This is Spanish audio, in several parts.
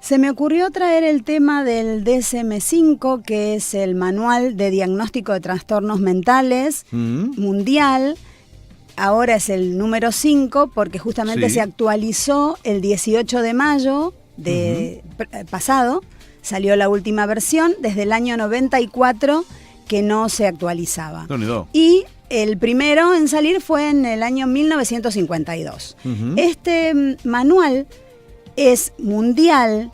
Se me ocurrió traer el tema del DSM-5, que es el Manual de Diagnóstico de Trastornos Mentales mundial. Ahora es el número 5 porque justamente se actualizó el 18 de mayo pasado. Salió la última versión, desde el año 94 que no se actualizaba. Y el primero en salir fue en el año 1952. Este manual es mundial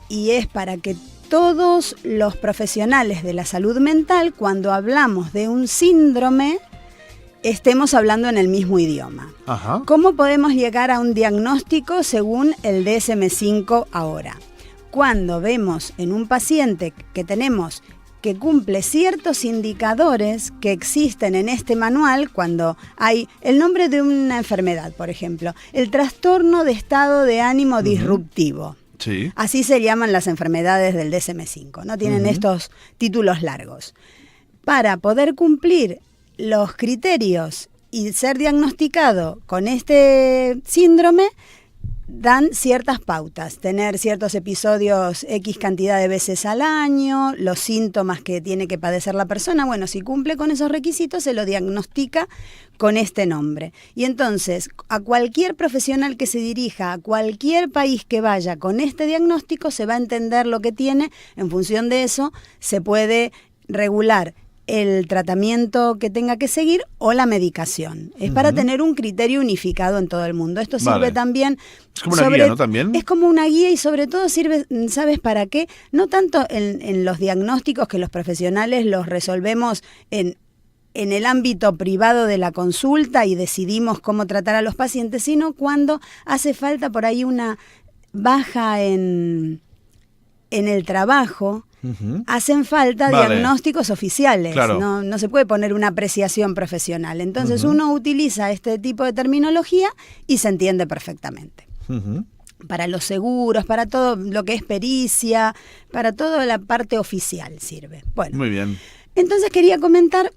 y es para que todos los profesionales de la salud mental, cuando hablamos de un síndrome, estemos hablando en el mismo idioma. ¿Cómo podemos llegar a un diagnóstico según el DSM-5 ahora? Cuando vemos en un paciente que tenemos que cumple ciertos indicadores que existen en este manual, cuando hay el nombre de una enfermedad, por ejemplo, el trastorno de estado de ánimo disruptivo. Así se llaman las enfermedades del DSM-5, ¿no? Tienen estos títulos largos. Para poder cumplir los criterios y ser diagnosticado con este síndrome, dan ciertas pautas, tener ciertos episodios X cantidad de veces al año, los síntomas que tiene que padecer la persona. Bueno, si cumple con esos requisitos, se lo diagnostica con este nombre. Y entonces, a cualquier profesional que se dirija, a cualquier país que vaya con este diagnóstico, se va a entender lo que tiene. En función de eso, se puede regular el tratamiento que tenga que seguir o la medicación. Es para tener un criterio unificado en todo el mundo. Esto sirve también... Es como una guía, ¿no? También. Es como una guía y sobre todo sirve, ¿sabes para qué? No tanto en los diagnósticos que los profesionales los resolvemos en el ámbito privado de la consulta y decidimos cómo tratar a los pacientes, sino cuando hace falta por ahí una baja en el trabajo. Hacen falta diagnósticos oficiales, no se puede poner una apreciación profesional. Entonces uno utiliza este tipo de terminología y se entiende perfectamente. Para los seguros, para todo lo que es pericia, para toda la parte oficial sirve. Bueno, muy bien. Entonces quería comentar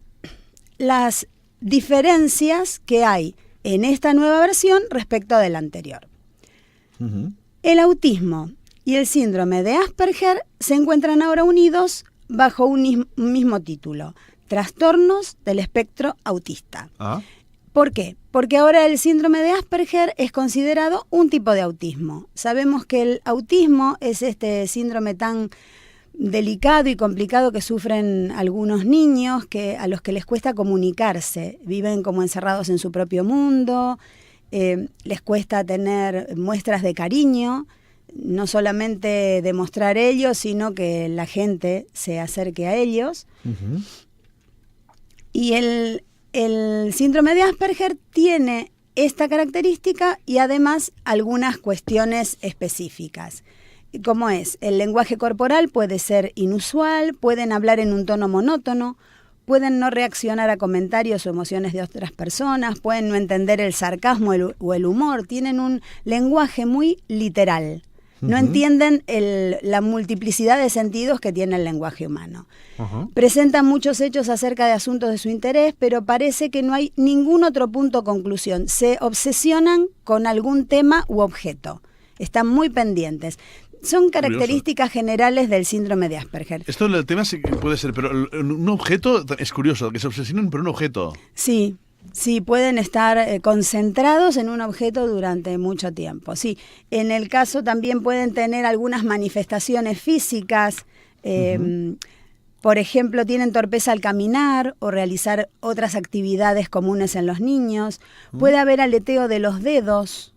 las diferencias que hay en esta nueva versión respecto de la anterior. El autismo y el síndrome de Asperger se encuentran ahora unidos bajo un mismo título: trastornos del espectro autista. ¿Por qué? Porque ahora el síndrome de Asperger es considerado un tipo de autismo. Sabemos que el autismo es este síndrome tan delicado y complicado que sufren algunos niños a los que les cuesta comunicarse, viven como encerrados en su propio mundo, les cuesta tener muestras de cariño, no solamente demostrar ellos, sino que la gente se acerque a ellos. Y el síndrome de Asperger tiene esta característica y además algunas cuestiones específicas. Como es, el lenguaje corporal puede ser inusual, pueden hablar en un tono monótono, pueden no reaccionar a comentarios o emociones de otras personas, pueden no entender el sarcasmo o el humor, tienen un lenguaje muy literal. No entienden la multiplicidad de sentidos que tiene el lenguaje humano. Presentan muchos hechos acerca de asuntos de su interés, pero parece que no hay ningún otro punto de conclusión. Se obsesionan con algún tema u objeto. Están muy pendientes. Son características generales del síndrome de Asperger. Esto el tema sí que puede ser, pero un objeto es curioso, que se obsesionen por un objeto. Sí, pueden estar concentrados en un objeto durante mucho tiempo. Sí, en el caso también pueden tener algunas manifestaciones físicas. Por ejemplo, tienen torpeza al caminar o realizar otras actividades comunes en los niños. Puede haber aleteo de los dedos.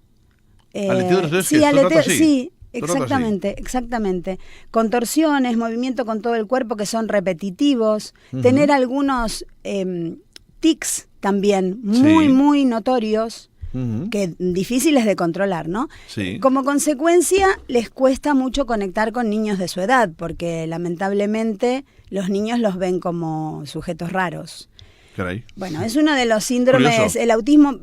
¿Aleteo de los dedos? Sí, exactamente. Contorsiones, movimiento con todo el cuerpo que son repetitivos. Tener algunos tics también muy notorios, que difíciles de controlar, ¿no? Como consecuencia, les cuesta mucho conectar con niños de su edad, porque lamentablemente los niños los ven como sujetos raros. Caray. Bueno, es uno de los síndromes. Curioso. El autismo,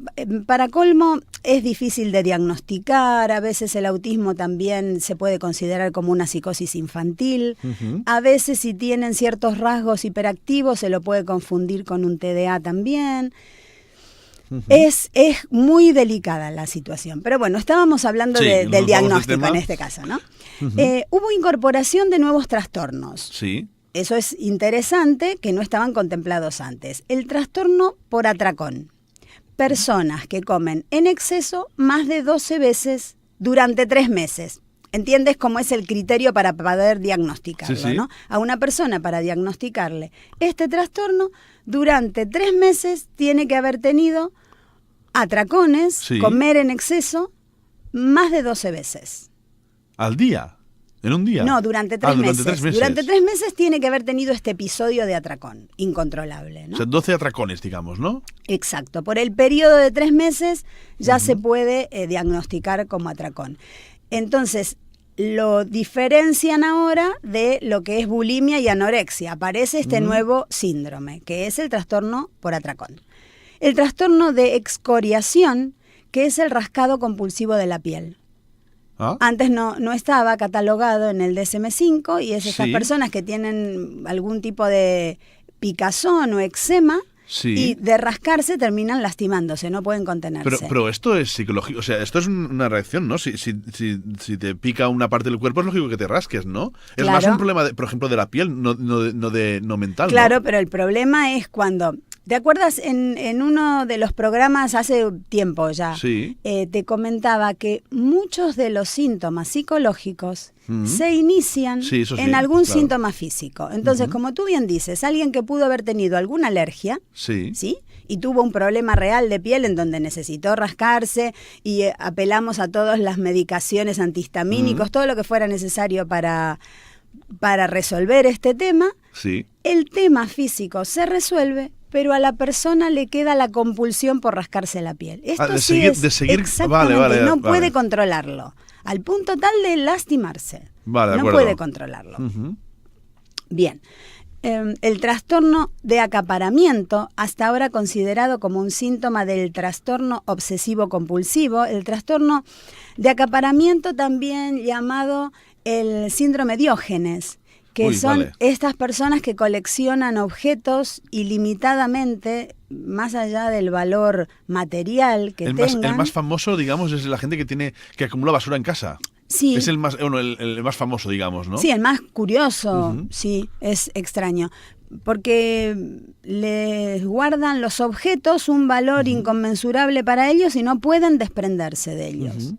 para colmo, es difícil de diagnosticar. A veces el autismo también se puede considerar como una psicosis infantil. A veces, si tienen ciertos rasgos hiperactivos, se lo puede confundir con un TDA también. Es muy delicada la situación. Pero bueno, estábamos hablando del diagnóstico en este caso, ¿no? Hubo incorporación de nuevos trastornos. Sí. Eso es interesante, que no estaban contemplados antes. El trastorno por atracón. Personas que comen en exceso más de 12 veces durante 3 meses. ¿Entiendes cómo es el criterio para poder diagnosticarlo? Sí, sí. ¿No? A una persona, para diagnosticarle este trastorno, durante 3 meses tiene que haber tenido atracones, Sí. comer en exceso, más de 12 veces. ¿Al día? ¿En un día? No, durante 3 meses. Durante 3 meses. Durante 3 meses tiene que haber tenido este episodio de atracón, incontrolable, ¿no? O sea, 12 atracones, digamos, ¿no? Exacto. Por el periodo de 3 meses ya se puede diagnosticar como atracón. Entonces, lo diferencian ahora de lo que es bulimia y anorexia. Aparece este nuevo síndrome, que es el trastorno por atracón. El trastorno de excoriación, que es el rascado compulsivo de la piel. ¿Ah? Antes no estaba catalogado en el DSM-5 y es estas Sí. personas que tienen algún tipo de picazón o eczema Sí. y de rascarse terminan lastimándose, no pueden contenerse. Pero esto es psicológico, o sea, esto es una reacción, ¿no? Si te pica una parte del cuerpo es lógico que te rasques, ¿no? Es Claro. más un problema, por ejemplo, de la piel, no mental, Claro, ¿no? pero el problema es cuando... ¿Te acuerdas en uno de los programas hace tiempo ya? Sí. Te comentaba que muchos de los síntomas psicológicos se inician Sí, eso sí, en algún claro. síntoma físico. Entonces, como tú bien dices, alguien que pudo haber tenido alguna alergia, Sí. ¿sí? Y tuvo un problema real de piel en donde necesitó rascarse y apelamos a todas las medicaciones antihistamínicos, todo lo que fuera necesario para resolver este tema. Sí. El tema físico se resuelve, pero a la persona le queda la compulsión por rascarse la piel. Esto de sí seguir- es de seguir- exactamente, vale, no vale. puede controlarlo, al punto tal de lastimarse. Vale, de no acuerdo. puede controlarlo. Ujú. Bien. El trastorno de acaparamiento, hasta ahora considerado como un síntoma del trastorno obsesivo-compulsivo, el trastorno de acaparamiento también llamado el síndrome Diógenes, que Uy, son vale. estas personas que coleccionan objetos ilimitadamente, más allá del valor material que El tengan. más famoso, digamos, es la gente que acumula basura en casa. Sí. Es el más famoso, digamos, ¿no? Sí, el más curioso, sí, es extraño, porque les guardan los objetos un valor inconmensurable para ellos y no pueden desprenderse de ellos.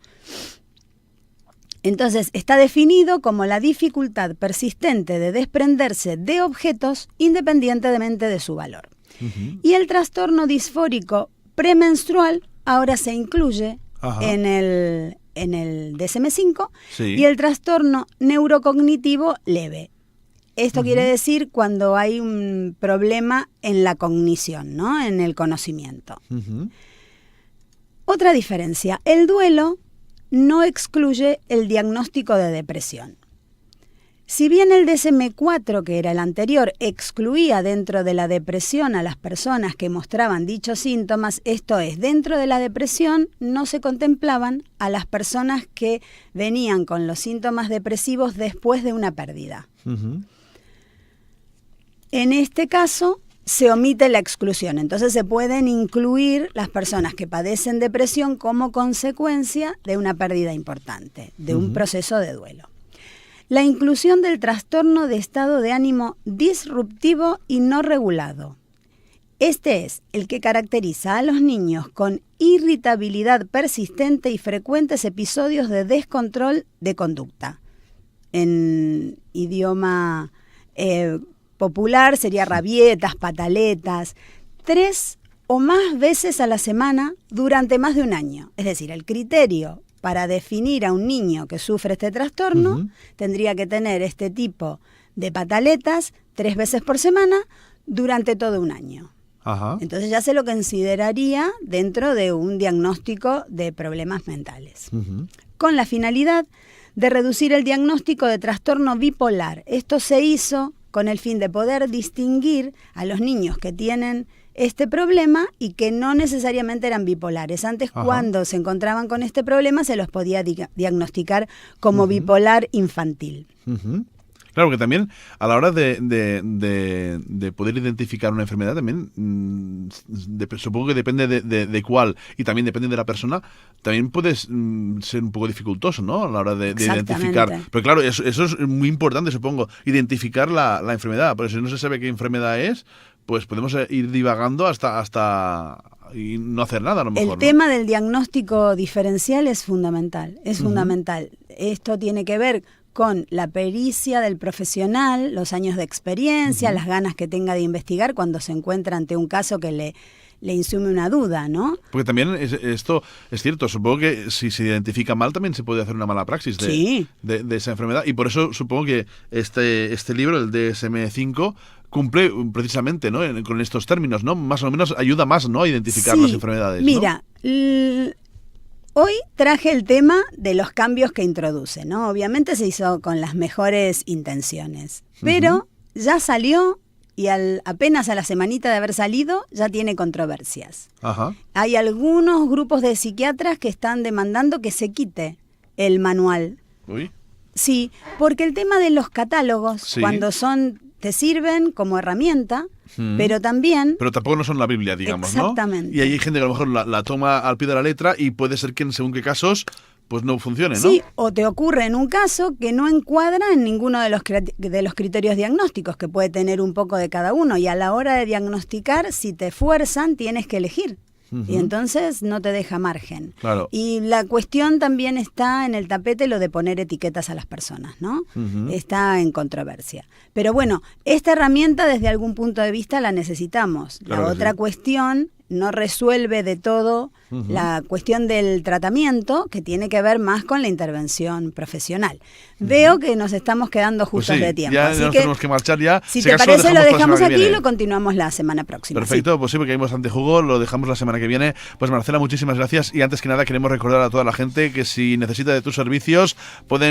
Entonces, está definido como la dificultad persistente de desprenderse de objetos independientemente de su valor. Y el trastorno disfórico premenstrual ahora se incluye Ajá. en el DSM-5 Sí. y el trastorno neurocognitivo leve. Esto quiere decir cuando hay un problema en la cognición, ¿no? En el conocimiento. Ujú. Otra diferencia, el duelo no excluye el diagnóstico de depresión. Si bien el DSM-4, que era el anterior, excluía dentro de la depresión a las personas que mostraban dichos síntomas, esto es, dentro de la depresión no se contemplaban a las personas que venían con los síntomas depresivos después de una pérdida. Ujú. En este caso se omite la exclusión, entonces se pueden incluir las personas que padecen depresión como consecuencia de una pérdida importante, de un proceso de duelo. La inclusión del trastorno de estado de ánimo disruptivo y no regulado. Este es el que caracteriza a los niños con irritabilidad persistente y frecuentes episodios de descontrol de conducta. En idioma popular sería rabietas, pataletas, 3 o más veces a la semana durante más de un año. Es decir, el criterio para definir a un niño que sufre este trastorno tendría que tener este tipo de pataletas 3 veces por semana durante todo un año. Ajá. Entonces ya se lo consideraría dentro de un diagnóstico de problemas mentales. Con la finalidad de reducir el diagnóstico de trastorno bipolar. Esto se hizo con el fin de poder distinguir a los niños que tienen este problema y que no necesariamente eran bipolares. Antes, cuando se encontraban con este problema, se los podía diagnosticar como bipolar infantil. Ujú. Claro, que también a la hora de poder identificar una enfermedad, también supongo que depende de cuál, y también depende de la persona, también puede ser un poco dificultoso, ¿no? A la hora de identificar. Pero claro, eso es muy importante, supongo, identificar la enfermedad, porque si no se sabe qué enfermedad es, pues podemos ir divagando hasta y no hacer nada a lo mejor. El tema del diagnóstico diferencial es fundamental, fundamental. Esto tiene que ver con la pericia del profesional, los años de experiencia, las ganas que tenga de investigar cuando se encuentra ante un caso que le insume una duda, ¿no? Porque también esto es cierto, supongo que si se identifica mal también se puede hacer una mala praxis de esa enfermedad, y por eso supongo que este libro, el DSM-5, cumple precisamente, ¿no?, con estos términos, ¿no? Más o menos ayuda más, ¿no?, a identificar las enfermedades, ¿no? Mira, hoy traje el tema de los cambios que introduce, ¿no? Obviamente se hizo con las mejores intenciones, pero ya salió y apenas a la semanita de haber salido ya tiene controversias. Ajá. Hay algunos grupos de psiquiatras que están demandando que se quite el manual. Uy. Sí, porque el tema de los catálogos, cuando te sirven como herramienta, pero también... Pero tampoco no son la Biblia, digamos, exactamente, ¿no? Y hay gente que a lo mejor la toma al pie de la letra y puede ser que en según qué casos pues no funcione, ¿no? Sí, o te ocurre en un caso que no encuadra en ninguno de los criterios diagnósticos, que puede tener un poco de cada uno, y a la hora de diagnosticar, si te fuerzan, tienes que elegir. Y entonces no te deja margen. Claro. Y la cuestión también está en el tapete, lo de poner etiquetas a las personas, ¿no? Está en controversia. Pero bueno, esta herramienta desde algún punto de vista la necesitamos. Claro, la otra cuestión no resuelve de todo la cuestión del tratamiento, que tiene que ver más con la intervención profesional. Veo que nos estamos quedando justos de tiempo. Ya así nos tenemos que marchar ya. Si te parece, lo dejamos aquí y lo continuamos la semana próxima. Perfecto, pues sí, porque hay bastante jugo, lo dejamos la semana que viene. Pues Marcela, muchísimas gracias, y antes que nada queremos recordar a toda la gente que si necesita de tus servicios pueden